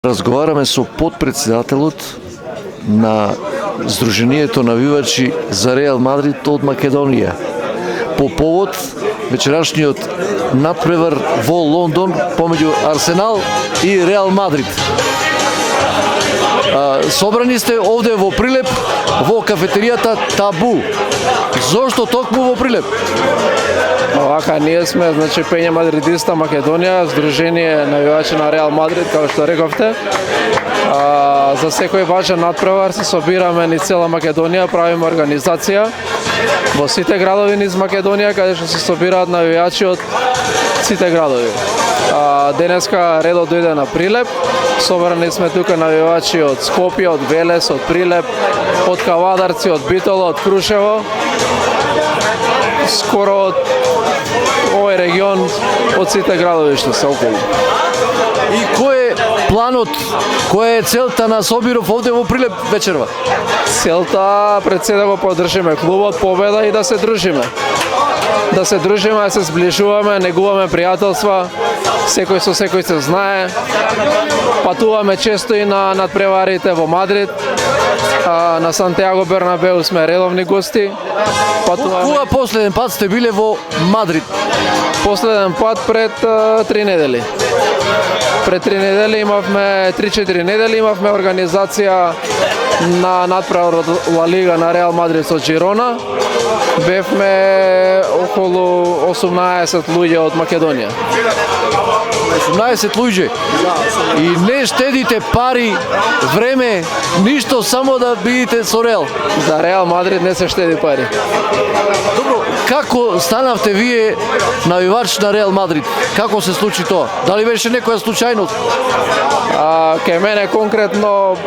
Разговараме со подпредседателот на Сдруженијето навивачи за Реал Мадрид од Македонија по повод вечерашниот надпревар во Лондон помеѓу Арсенал и Реал Мадрид. Собрани сте овде во Прилеп во кафетеријата Табу. Зошто токму во Прилеп? Овака, ние сме, значи, Пења Мадридиста Македонија, Сдружение навивачи на Реал Мадрид, како што рековте. За секој важен надпревар се собираме низ цела Македонија, правиме организација во сите градови низ Македонија, каде што се собираат навивачи од сите градови. Денеска редот дојде на Прилеп, собрани сме тука навивачи од Скопје, од Велес, од Прилеп, од Кавадарци, од Битола, од Крушево, скоро од овој регион, од сите градови што се околу. И кој е планот, која е целта на собиров овде во Прилеп вечерва? Целта пред се да го поддржиме клубот, победа и да се дружиме. Да се дружиме, да се сближуваме, негуваме пријателства, секој со секој се знае. Патуваме често и на надпреварите во Мадрид. На Сантиаго Бернабеу сме редовни гости. Кога последен пат сте биле во Мадрид? Последен пат пред 3 недели. Пред 3 недели имавме 3-4 недели имавме организација на надпревар од Ла Лига на Реал Мадрид со Джирона. Бевме околу 18 луѓе од Македонија. 18 луѓе. И не штедите пари, време, ништо, само да бидете со Реал. За Реал Мадрид не се штеди пари. Добро, како станавте вие навивач на Реал Мадрид? Како се случи тоа? Дали беше некоја случајност? Кај мене конкретно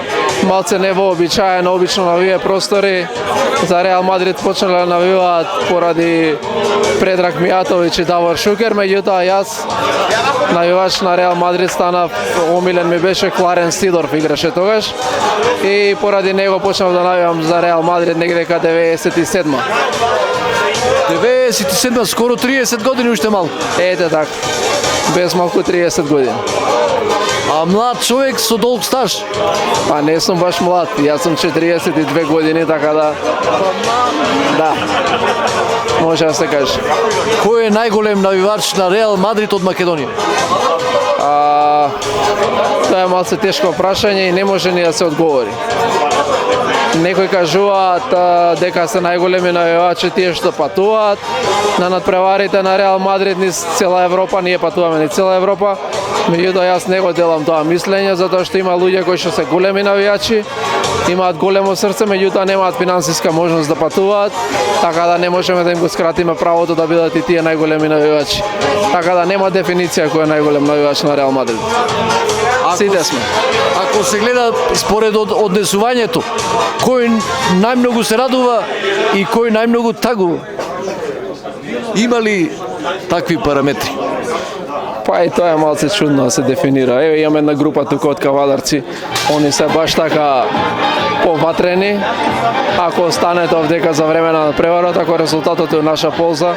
малце невообичаено, обично на овие простори за Реал Мадрид почнале да навиваат поради Предраг Мијатовиќ и Давор Шукер, меѓутоа јас навивач на Реал Мадрид станав, омилен ми беше Кларенс Сидорф, играше тогаш и поради него почнав да навивам за Реал Мадрид негде каде 97-ма. 97-ма, скоро 30 години уште малку. Ете така, без малку 30 години. А млад човек со долг стаж? Па не сум баш млад, јас сум 42 години, така да... Да, може да се каже. Кој е најголем навивач на Реал Мадрид од Македонија? Тоа е малце тешко прашање и не може ни да се одговори. Некои кажуваат дека се најголеми навивачи тие што патуваат на надпреварите на Реал Мадрид низ цела Европа, ние патуваме низ цела Европа. Меѓутоа јас не го делам тоа мислење, затоа што има луѓе кои што се големи навијачи, имаат големо срце, меѓутоа немаат финансиска можност да патуваат, така да не можеме да им го скратиме правото да бидат и тие најголеми навијачи. Така да нема дефиниција кој е најголем навијач на Реал Мадрид. Сите сме. Ако се гледа според однесувањето, кој најмногу се радува и кој најмногу тагува? Има ли такви параметри? Па и тоа е малце чудно да се дефинира. Еве имаме една група тука од Кавадарци, они се баш така поватрени. Ако останете овдека за време на надпреварот, ако резултатот е наша полза,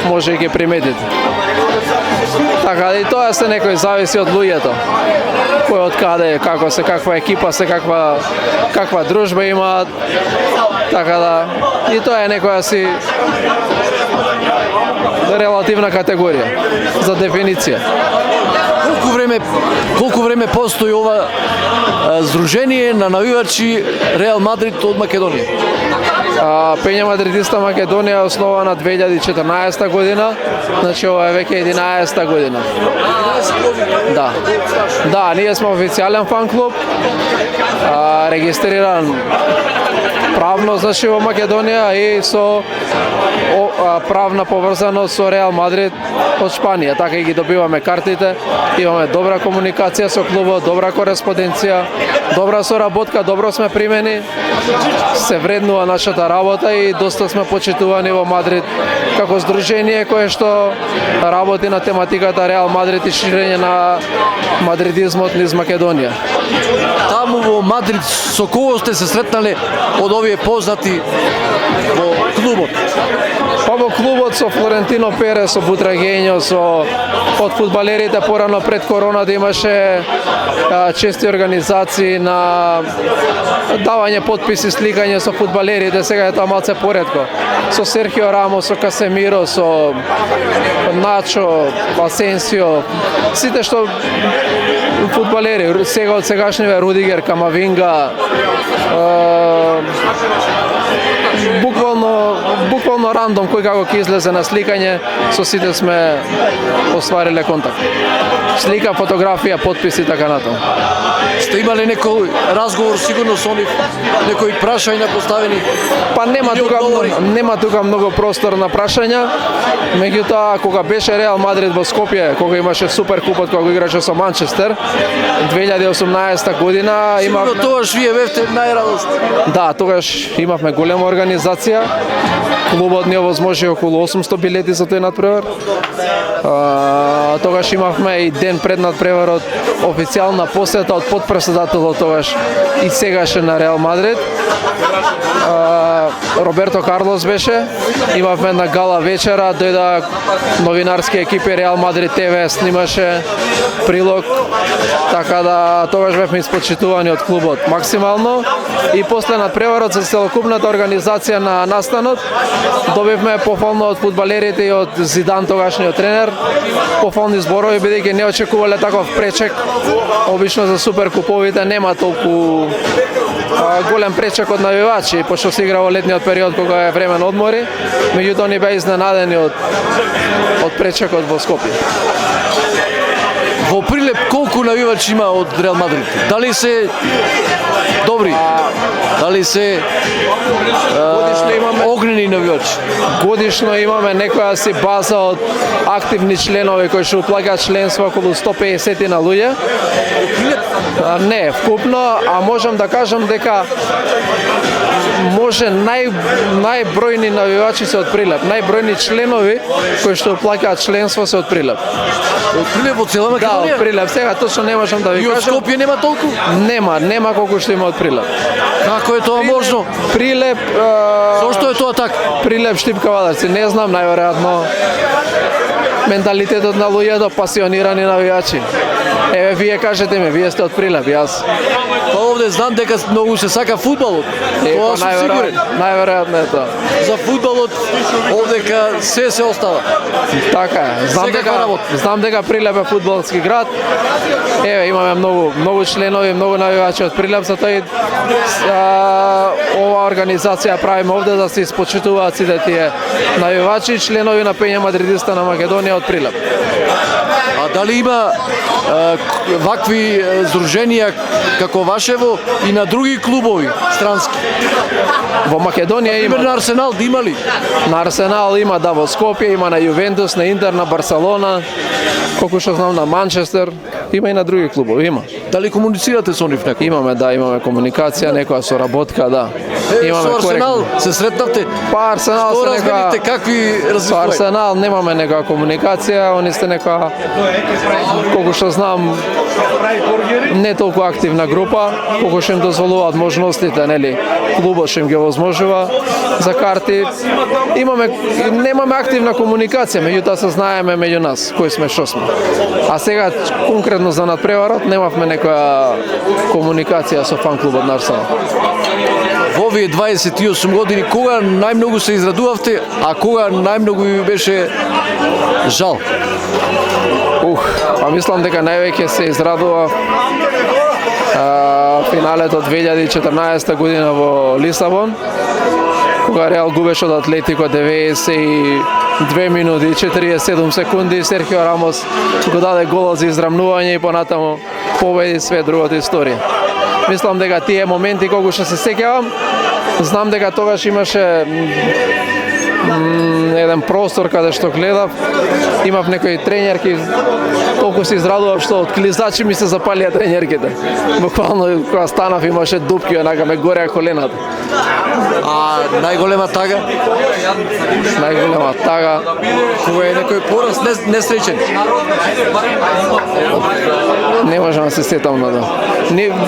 може и ги приметите. Така и тоа се некој зависи од луѓето. Кој од каде, како се, каква екипа се, каква дружба имаат. Така да и тоа е некоја си релативна категорија за дефиниција. Колку време постои ова Сдружение на навивачи Реал Мадрид од Македонија? Пења Мадридиста Македонија е основана 2014 година, значи ова е веќе 11 година. Да. Да, ние сме официјален фан клуб, регистриран правно, значи во Македонија и со правна поврзаност со Реал Мадрид од Шпанија. Така и ги добиваме картите, имаме добра комуникација со клубот, добра кореспонденција, добра соработка, добро сме примени, се вреднува нашата работа и доста сме почитувани во Мадрид како здружение кое што работи на тематиката Реал Мадрид и ширење на мадридизмот низ Македонија. Таму во Мадрид со кого сте се сретнале од овие познати во клубот? Па во клубот со Флорентино Перес, со Бутрагењо, со од фудбалерите порано пред короната имаше чести организации на давање подписи, сликање со фудбалерите, сега е тоа малце поретко. Со Серхио Рамос, со Касемиро, со Начо, Асенсио, сите што фудбалери, сега од сегашниве Рудигер, Камавинга, буквално рандом кој како ќе излезе на сликање, со сите сме оствариле контакт. Слика, фотографија, подписи и така натаму. Сте имале некој разговор сигурно со нив, некои прашања поставени? Па нема тука многу простор на прашања. Меѓутоа, кога беше Реал Мадрид во Скопје, кога имаше Суперкупот, кога го играше со Манчестер, 2018 година Сигурно тогаш вие бевте најрадосни. Да, тогаш имавме голема организација. Клубот ни овозможи околу 800 билети за тој надпревар. Тогаш имавме и ден пред надпреварот официјална посета од потпредседателот тогаш и сегашен на Реал Мадрид. Роберто Карлос беше, имавме една гала вечера, дојда новинарски екипи Реал Мадрид ТВ снимаше прилог, така да тогаш бевме испочитувани од клубот максимално и после надпреварот за целокупната организација на настанот добивме пофолно од фудбалерите и од Зидан, тогашниот тренер, пофолни зборови, бидејќи не очекувале таков пречек. Обично за суперкуповите нема толку голем пречек од навивачи, пошто се игра во летниот период кога е време на одмори, меѓутоа ни беа изненадени од пречекот во Скопје. Во Прилеп колку навивачи има од Реал Мадрид? Дали се добри? Дали се огнени навивачи? Годишно имаме некоја си база од активни членови кои што уплаќаат членство околу 150 на луѓе. Не, вкупно, а можам да кажам дека може најбројни навивачи се од Прилеп, најбројни членови кои што уплаќаат членство се од Прилеп. Од Прилеп во цела Македонија? Да, од Прилеп. Сега точно не можам да ви кажам. И од Скопје нема толку? Нема колку што има од Прилеп. Како е тоа можно? Прилеп... Зошто е тоа така? Прилеп штипка вадарци, не знам, најверојатно менталитетот на луѓето, пасионирани навијачи. Еве, вие кажете ми, вие сте од Прилеп, јас. Па овде знам дека многу се сака фудбалот. Тоа сум сигурен. Најверојатно е тоа. За фудбалот овдека се остава. Така е. Знам дека Прилеп е фудбалски град. Еве, имаме многу членови, многу навивачи од Прилеп, затоа и оваа организација правиме овде да се испочитуваат сите тие навивачи, членови на Пења Мадридиста на Македонија од Прилеп. А дали има вакви здруженија како вашево и на други клубови странски? Во Македонија има. Пример на Арсенал да има ли? На Арсенал има, да, во Скопје има, на Јувентус, на Интер, на Барселона, колку што знам на Манчестер, има и на други клубови, има. Дали комуницирате со нив некој? Имаме комуникација, некоја соработка, да. Со Арсенал се сретнавте? Па Арсенал се некоја... какви Со Арсенал немаме некоја комуникација, они сте некоја, колку што знам, не толку активна група, колку што им дозволуваат можностите, нели, клубот што им ги возможува за карти. Немаме активна комуникација, меѓутоа се знаеме меѓу нас кои сме, што сме. А сега конкретно за надпреварот немавме некоја комуникација со фан клубот на Арсенал. Во овие 28 години кога најмногу се израдувавте, а кога најмногу ви беше жал? Па мислам дека највеќе се израдував финалето 2014 година во Лисабон, кога Реал губеше од Атлетико 92 минути и 47 секунди, Серхио Рамос го даде гол за израмнување и понатаму победи све другата историја. Мислам дека тие моменти колку што се сеќавам, знам дека тогаш имаше еден простор каде што гледав, имав некои тренерки, толку се израдував што од клизачи ми се запалија тренерките. Буквално кога станав имаше дупки, онака ме гореа колената. А најголема тага? Најголема тага кога е некој пораз несреќен? Не можам да се сетам на тоа.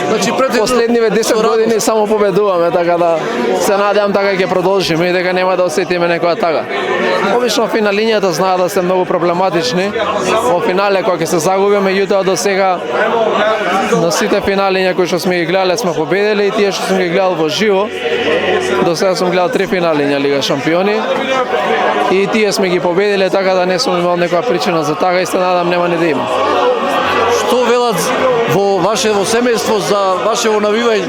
Значи последниве 10 години само победуваме, така да се надевам така ќе продолжиме и дека нема да осетиме некоја тага. Обично финалињата знаат да се многу проблематични. Во финале кога ќе се загуби, меѓутоа до сега на сите финалиња кои што сме ги гледале сме победили и тие што сум ги гледал во живо. До сега сум гледал 3 финалиња Лига шампиони и тие сме ги победиле, така да не сум имал некоја причина за тага и се надам нема ни да има. Што велат во вашево семејство за вашево навивање?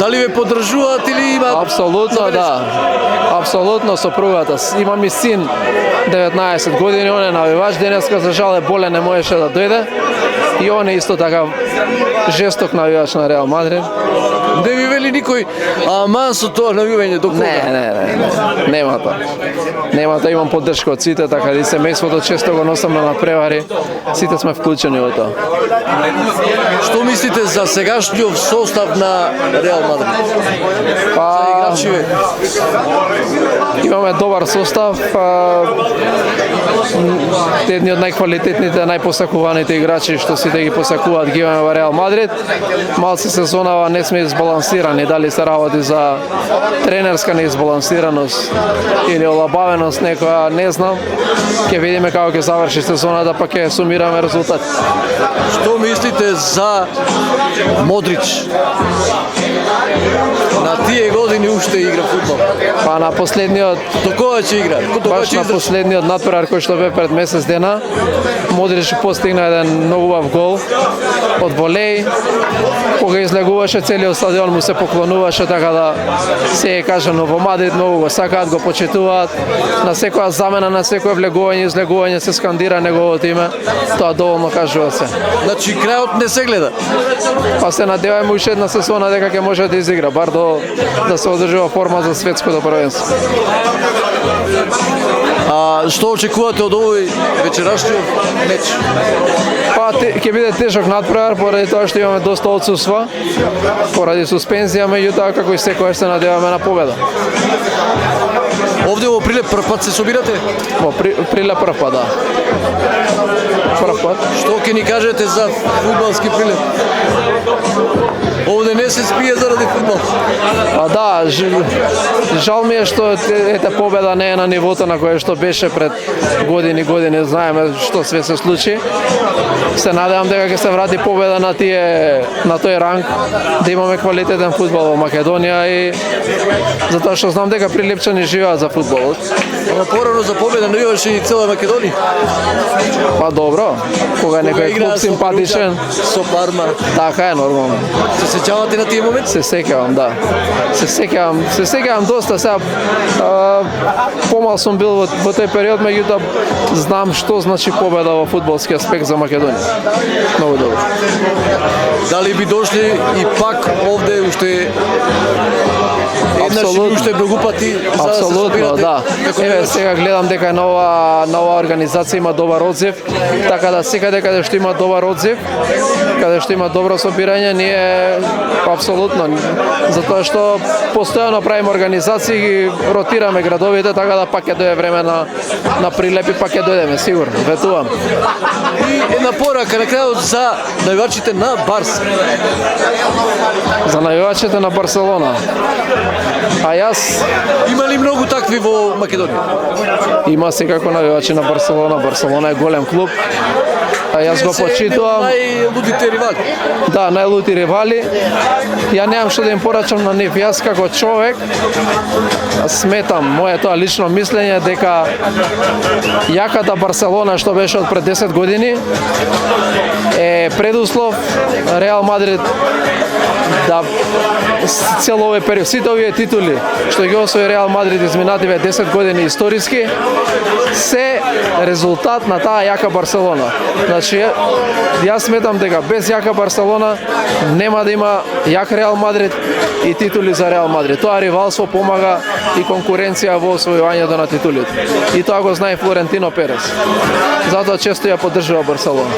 Дали ве поддржуваат или имаат? Апсолутно да. Апсолутно сопругата. Имам и син 19 години, он е навивач, денеска за жал е болен, не можеше да дојде. И он е исто така жесток навивач на Реал Мадрид. Не ви вели никој, аман со тоа навивање до кога? Не. Нема тоа. Нема тоа, имам поддршка од сите, така и семејството често го носам на надпревари. Сите сме вклучени во тоа. Што мислите за сегашниот состав на Реал Мадрид? За играчиве? Имаме добар состав. Едни од најквалитетните, најпосакуваните играчи што сите ги посакуваат ги имаме во Реал Мадрид. Малце сезонава не сме избалансирани, дали се работи за тренерска неизбалансираност или олабавеност некоја, не знам. Ќе видиме како ќе заврши сезоната, па ќе сумираме резултати. Што мислите за Модрич? На тие години уште игра фудбал. Па на последниот, До кога ќе игра? баш на последниот надпревар кој што бе пред месец дена, Модрич постигна еден многу убав гол од волеј. Кога излегуваше, целиот стадион му се поклонуваше, така да се е кажано во Мадрид многу го сакаат, го почитуваат. На секоја замена, на секое влегување, излегување се скандира неговото име. Тоа доволно кажува се. Значи крајот не се гледа. Па се надевајме уште една сезона дека ќе може да изигра, бар да се одржува форма за светското првенство. Што очекувате од овој вечерашниот меч? Па ќе биде тежок надпревар поради тоа што имаме доста отсуства, поради суспензија, меѓутоа како и секогаш се надеваме на победа. Овде во Прилеп прв пат се собирате? Во Прилеп прв пат, да. Прв пат. Што ќе ни кажете за фудбалски Прилеп? Овде не се спие заради фудбал. А да, жал ми е што ете победа не е на нивото на кое што беше пред години, знаеме што све се случи. Се надевам дека ќе се врати победа на тој ранг, да имаме квалитетен фудбал во Македонија и затоа што знам дека прилепчани живеат за фудбалот. Ама порано за победа навиваше и цела Македонија. Па добро, кога некој клуб симпатичен, со Парма. така е нормално. Се сеќавате на тие моменти? Се сеќавам, да. Се сеќавам доста сега. Помал сум бил во тој период, меѓутоа знам што значи победа во фудбалски аспект за Македонија. Многу добро. Дали би дошли и пак овде уште еднаш или уште многу пати за да се Апсолутно, собирате? да. Еве сега гледам дека нова организација има добар одзив, така да секаде каде што има добар одзив, каде што има добро собирање, ние апсолутно, затоа што постојано правиме организации, ги ротираме градовите, така да пак ќе дојде време на Прилеп и пак ќе дојдеме, сигурно, ветувам. И една порака на крајот за навивачите на Барс. За навивачите на Барселона. А јас Има ли многу такви во Македонија? има секако навивачи на Барселона. Барселона е голем клуб. А јас го почитувам. Најлудите ривали. Да, најлути ривали. Ја немам што да им порачам на нив. Јас како човек сметам, мое тоа лично мислење, дека јаката Барселона што беше од пред 10 години е предуслов Реал Мадрид да цел овој период, сите овие титули што ги освои Реал Мадрид изминативе 10 години историски, се резултат на таа јака Барселона. Значи, јас сметам дека без јака Барселона нема да има јак Реал Мадрид и титули за Реал Мадрид. Тоа ривалство помага и конкуренција во освојувањето на титулите. И тоа го знае Флорентино Перес. Затоа често ја поддржува Барселона.